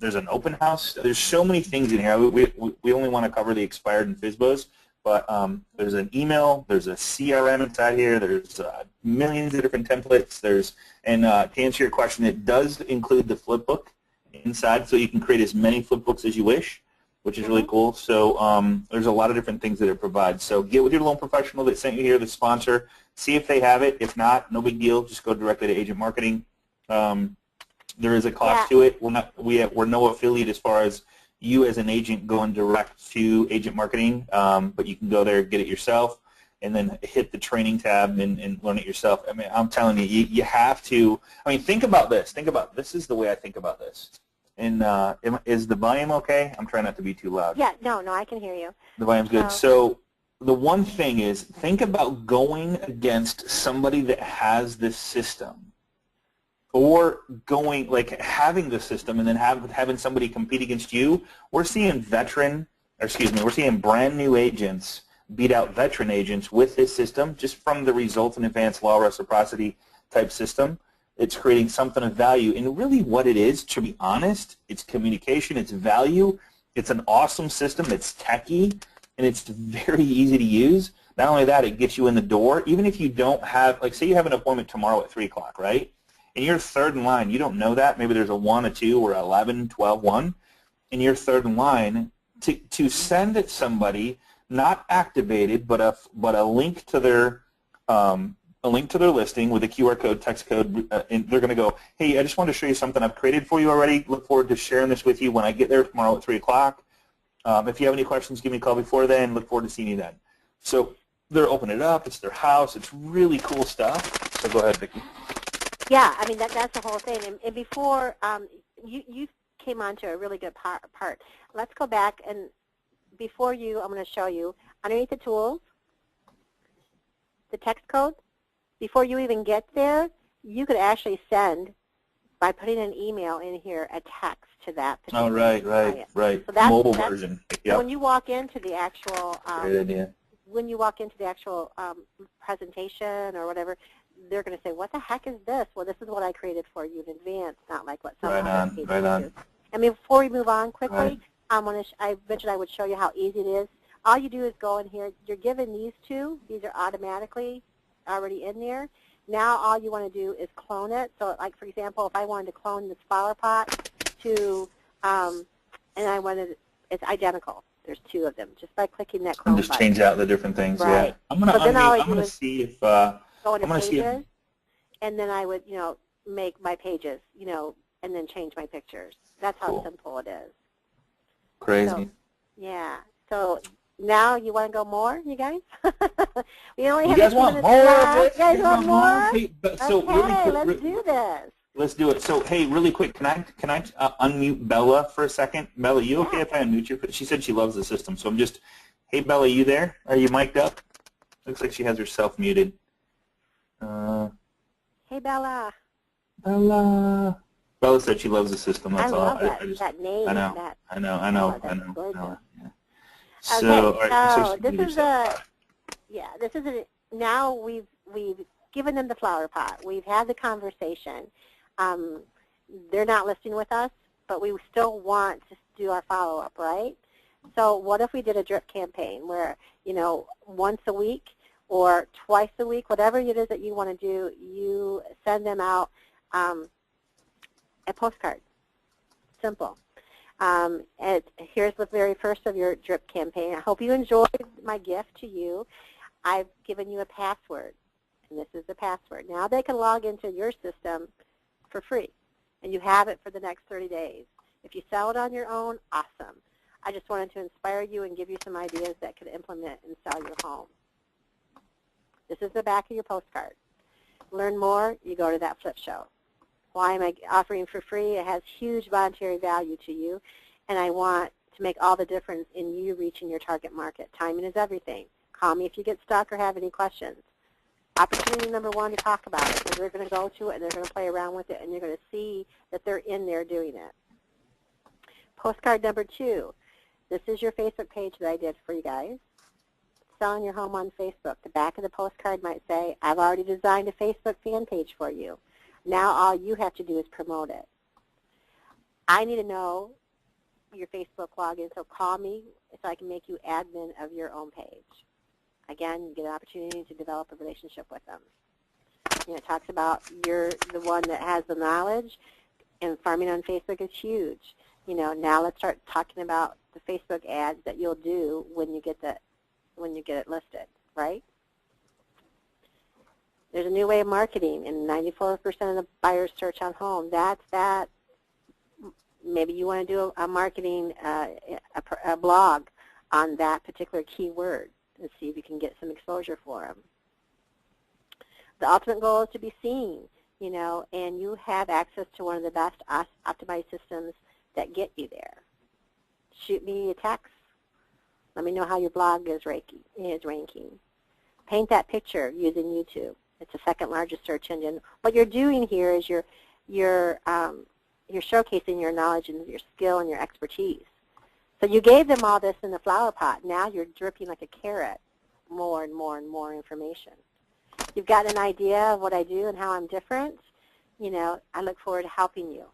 there's an open house. There's so many things in here. We only want to cover the expired and FSBOs, but there's an email, there's a CRM inside here, there's millions of different templates. And to answer your question, it does include the flip book inside, so you can create as many flip books as you wish, which is really cool. So there's a lot of different things that it provides. So get with your loan professional that sent you here, the sponsor, see if they have it. If not, no big deal. Just go directly to Agent Marketing. There is a cost to it. We're no affiliate as far as you as an agent going direct to Agent Marketing, but you can go there, get it yourself, and then hit the training tab and learn it yourself. I mean, I'm telling you, you have to. I mean, think about this. This is the way I think about this. And is the volume okay? I'm trying not to be too loud. Yeah, no, I can hear you. The volume's good. So the one thing is, think about going against somebody that has this system, or going, like, having the system and then having somebody compete against you. We're seeing we're seeing brand new agents beat out veteran agents with this system just from the results in advanced law reciprocity type system. It's creating something of value. And really what it is, to be honest, it's communication, it's value. It's an awesome system. It's techy, and it's very easy to use. Not only that, it gets you in the door. Even if you don't have, like, say you have an appointment tomorrow at 3 o'clock, right? And you're third in line. You don't know that. Maybe there's a 1, a 2, or 11, 12, 1. And you're third in line to send it somebody not activated, but a link to their listing with a QR code, text code, and they're going to go, hey, I just wanted to show you something I've created for you already. Look forward to sharing this with you when I get there tomorrow at 3 o'clock. If you have any questions, give me a call before then. Look forward to seeing you then. So they're opening it up. It's their house. It's really cool stuff. So go ahead, Vicki. Yeah, I mean, that's the whole thing. And before, you came on to a really good part. Let's go back, and before I'm going to show you, underneath the tools, the text code, before you even get there, you could actually send, by putting an email in here, a text to that particular client. Right. So Mobile version. Yep. So when you walk into the actual, great idea. When you walk into the actual presentation or whatever, they're going to say, what the heck is this? Well, this is what I created for you in advance, not like what someone else gave you. And before we move on quickly, I mentioned I would show you how easy it is. All you do is go in here. You're given these two. These are automatically already in there. Now all you want to do is clone it. So, like, for example, if I wanted to clone this Flowerpot to, and I wanted It's identical. There's 2 of them. Just by clicking that And Chrome just button. change out the different things. Right. Yeah. I'm gonna So then all I unmute. I'm do gonna is see if go I'm into gonna see if pages, and then I would, make my pages, and then change my pictures. That's how Cool. simple it is. crazy. So, yeah. So now you want to go more, you guys? We only have You guys a few want minutes more of left. this? You guys want more? Hey, so Okay, really quick, let's do this. let's do it. So hey, really quick, can I unmute Bella for a second? Bella, you okay Yeah. if I unmute you? She said she loves the system, so I'm just. Hey Bella, you there? Are you mic'd up? Looks like she has herself muted. Hey, Bella. Bella. Bella said she loves the system. That's I all. love that name. I know. That, I know. that's gorgeous. Bella, yeah. Okay, So, all right, so she this muted is herself. this is now we've given them the flower pot. We've had the conversation. They're not listening with us, but we still want to do our follow-up, right? So what if we did a drip campaign where, once a week or twice a week, whatever it is that you want to do, you send them out a postcard. Simple. Here's the very first of your drip campaign. I hope you enjoyed my gift to you. I've given you a password, and this is the password. Now they can log into your system for free, and you have it for the next 30 days. If you sell it on your own, awesome. I just wanted to inspire you and give you some ideas that could implement and sell your home. This is the back of your postcard. Learn more, you go to that flip show. Why am I offering for free? It has huge monetary value to you, and I want to make all the difference in you reaching your target market. Timing is everything. Call me if you get stuck or have any questions. Opportunity number 1 to talk about it, because they're going to go to it and they're going to play around with it, and you're going to see that they're in there doing it. Postcard number 2. This is your Facebook page that I did for you guys. Selling your home on Facebook. The back of the postcard might say, I've already designed a Facebook fan page for you. Now all you have to do is promote it. I need to know your Facebook login, so call me so I can make you admin of your own page. Again, you get an opportunity to develop a relationship with them. It talks about you're the one that has the knowledge, and farming on Facebook is huge. Now let's start talking about the Facebook ads that you'll do when you get it listed, right? There's a new way of marketing, and 94% of the buyers search on home. That's that. Maybe you want to do a marketing, a blog on that particular keyword and see if you can get some exposure for them. The ultimate goal is to be seen, and you have access to one of the best optimized systems that get you there. Shoot me a text. Let me know how your blog is ranking. Paint that picture using YouTube. It's the 2nd largest search engine. What you're doing here is you're showcasing your knowledge and your skill and your expertise. So you gave them all this in the flower pot. Now you're dripping like a carrot, more and more and more information. You've got an idea of what I do and how I'm different. I look forward to helping you.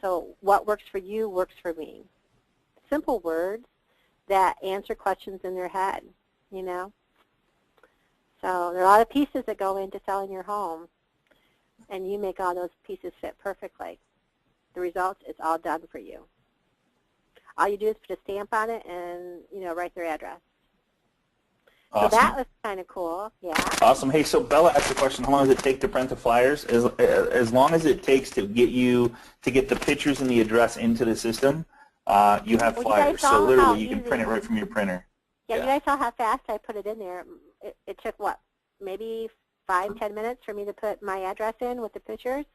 So what works for you works for me. Simple words that answer questions in their head, So there are a lot of pieces that go into selling your home, and you make all those pieces fit perfectly. The results, it's all done for you. All you do is put a stamp on it and, write their address. Awesome. So that was kind of cool, yeah. Awesome. Hey, so Bella asked the question, how long does it take to print the flyers? As long as it takes to get the pictures and the address into the system, you have flyers. So literally you can print it right from your printer. Yeah, you guys saw how fast I put it in there. It took, what, maybe 5-10 minutes for me to put my address in with the pictures?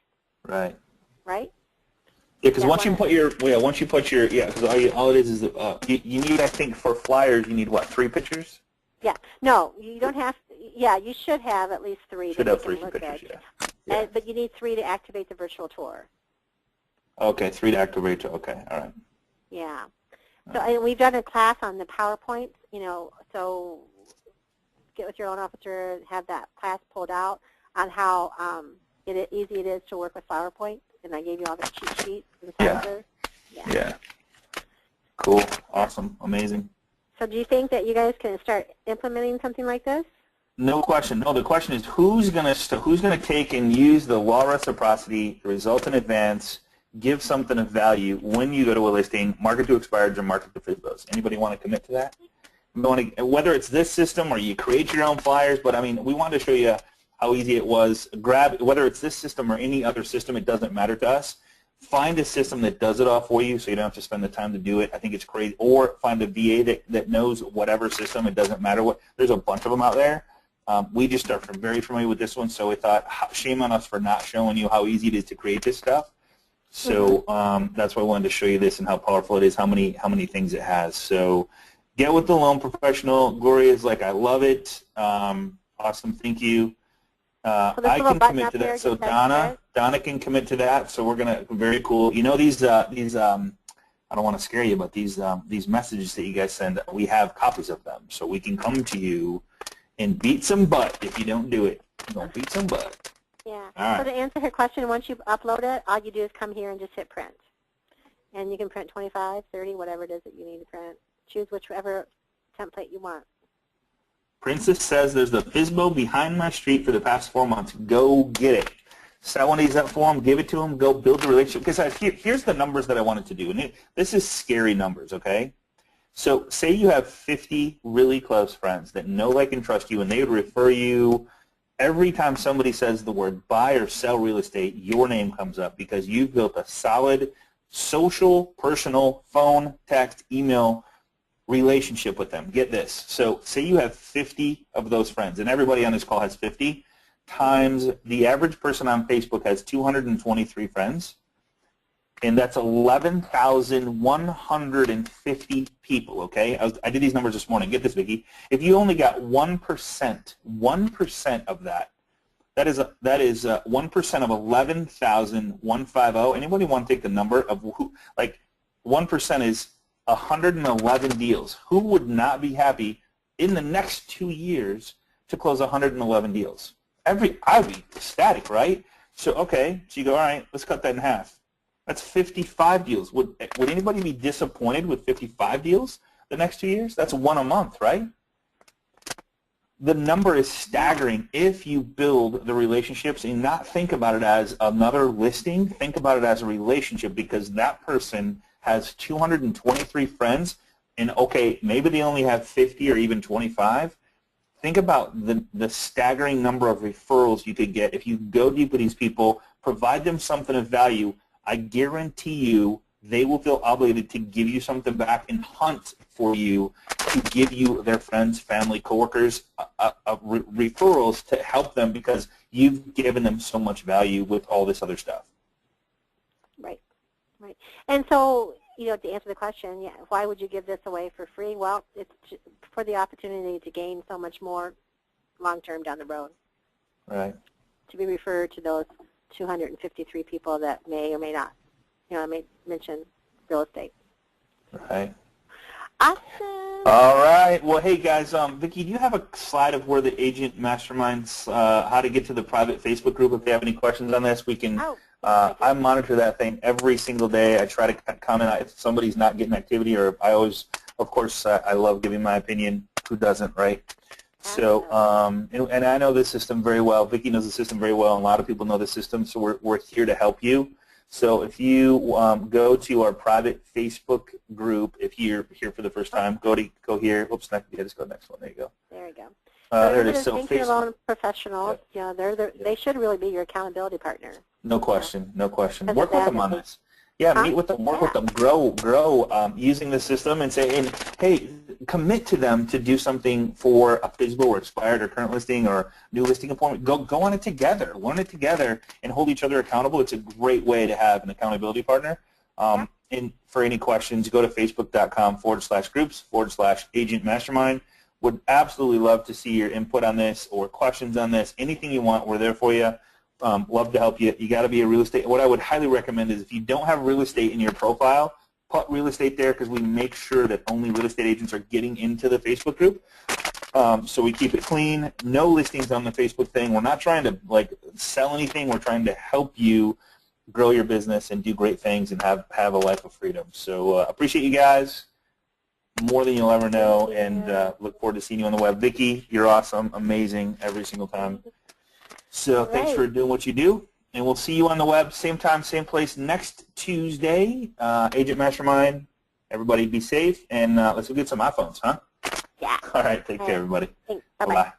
Right. Right? Yeah, because once you put your, because all it is you need, I think, for flyers, you need, what, 3 pictures? Yeah. No, you don't have, you should have at least 3. Should have 3 pictures, yeah. But you need 3 to activate the virtual tour. Okay, 3 to activate, okay, all right. Yeah. So and we've done a class on the PowerPoint, so get with your loan officer, have that class pulled out on how easy it is to work with PowerPoint, and I gave you all the cheat sheets inside there. Yeah. Cool. Awesome. Amazing. So do you think that you guys can start implementing something like this? No question. No, the question is who's gonna take and use the law of reciprocity, the resultant advance, give something of value when you go to a listing, market to expireds or market to FSBOs. Anybody want to commit to that? Whether it's this system or you create your own flyers, but I mean, we wanted to show you how easy it was. Whether it's this system or any other system, it doesn't matter to us. Find a system that does it all for you so you don't have to spend the time to do it. I think it's crazy. Or find a VA that knows whatever system. It doesn't matter what. There's a bunch of them out there. We just are very familiar with this one, so we thought, shame on us for not showing you how easy it is to create this stuff. So that's why I wanted to show you this and how powerful it is, how many things it has. So get with the loan professional. Gloria's like, I love it. Awesome, thank you. I can commit to that. So Donna can commit to that. So we're gonna, very cool. You know these I don't want to scare you, but these messages that you guys send, we have copies of them, so we can come to you and beat some butt if you don't do it. You're gonna beat some butt. Yeah. All So right. to answer her question, once you upload it, all you do is come here and just hit print. And you can print 25, 30, whatever it is that you need to print. Choose whichever template you want. Princess says there's a FSBO behind my street for the past 4 months. Go get it. Set one of these up for them. Give it to them. Go build the relationship. Because here's the numbers that I wanted to do. And this is scary numbers, okay? So say you have 50 really close friends that know, like, and trust you, and they would refer you. Every time somebody says the word buy or sell real estate, your name comes up because you've built a solid social, personal, phone, text, email relationship with them. Get this. So say you have 50 of those friends, and everybody on this call has 50, times the average person on Facebook has 223 friends, and that's 11,150 people, okay? I did these numbers this morning. Get this, Vicki. If you only got 1% of that, that is 1% of 11,150. Anybody want to take the number of who, like 1% is 111 deals. Who would not be happy in the next 2 years to close 111 deals? I'd be ecstatic, right? So, okay, so you go, all right, let's cut that in half. That's 55 deals. Would anybody be disappointed with 55 deals the next 2 years? That's one a month, right? The number is staggering if you build the relationships and not think about it as another listing. Think about it as a relationship, because that person has 223 friends, and okay, maybe they only have 50 or even 25. Think about the staggering number of referrals you could get if you go deep with these people, provide them something of value. I guarantee you they will feel obligated to give you something back and hunt for you to give you their friends, family, coworkers, referrals to help them because you've given them so much value with all this other stuff. Right. Right. And so, you know, to answer the question, yeah, why would you give this away for free? Well, it's for the opportunity to gain so much more long-term down the road. Right. To be referred to those 253 people that may or may not, you know, I may mention real estate. Right. Awesome. All right. Well, hey, guys, Vicki, do you have a slide of where the agent masterminds, how to get to the private Facebook group? If they have any questions on this, we can. I monitor that thing every single day. I try to comment if somebody's not getting activity, or I always, of course, I love giving my opinion. Who doesn't, right? So, and I know this system very well. Vicki knows the system very well, and a lot of people know the system, so we're here to help you. So if you go to our private Facebook group, if you're here for the first time, go here. Oops, just go to the next one. There you go. There you go. There it is. So think your loan professionals, you know, they should really be your accountability partner. No question, no question. That's Work with them on this. Yeah, meet with them, work with them, grow using the system, and say, hey, commit to them to do something for a FSBO or expired or current listing or new listing appointment. Go on it together, learn it together, and hold each other accountable. It's a great way to have an accountability partner. And for any questions, go to facebook.com/groups/agent mastermind. Would absolutely love to see your input on this or questions on this. Anything you want, we're there for you. Love to help you. You got to be a real estate. What I would highly recommend is if you don't have real estate in your profile, put real estate there, because we make sure that only real estate agents are getting into the Facebook group. So we keep it clean. No listings on the Facebook thing. We're not trying to sell anything. We're trying to help you grow your business and do great things and have a life of freedom. So appreciate you guys more than you'll ever know, and look forward to seeing you on the web. Vicki, you're awesome, amazing every single time. So thanks for doing what you do, And we'll see you on the web, same time, same place, next Tuesday. Agent Mastermind, everybody be safe, and let's go get some iPhones, huh? Yeah. All right, take care, everybody. Thanks. Bye-bye. Bye-bye.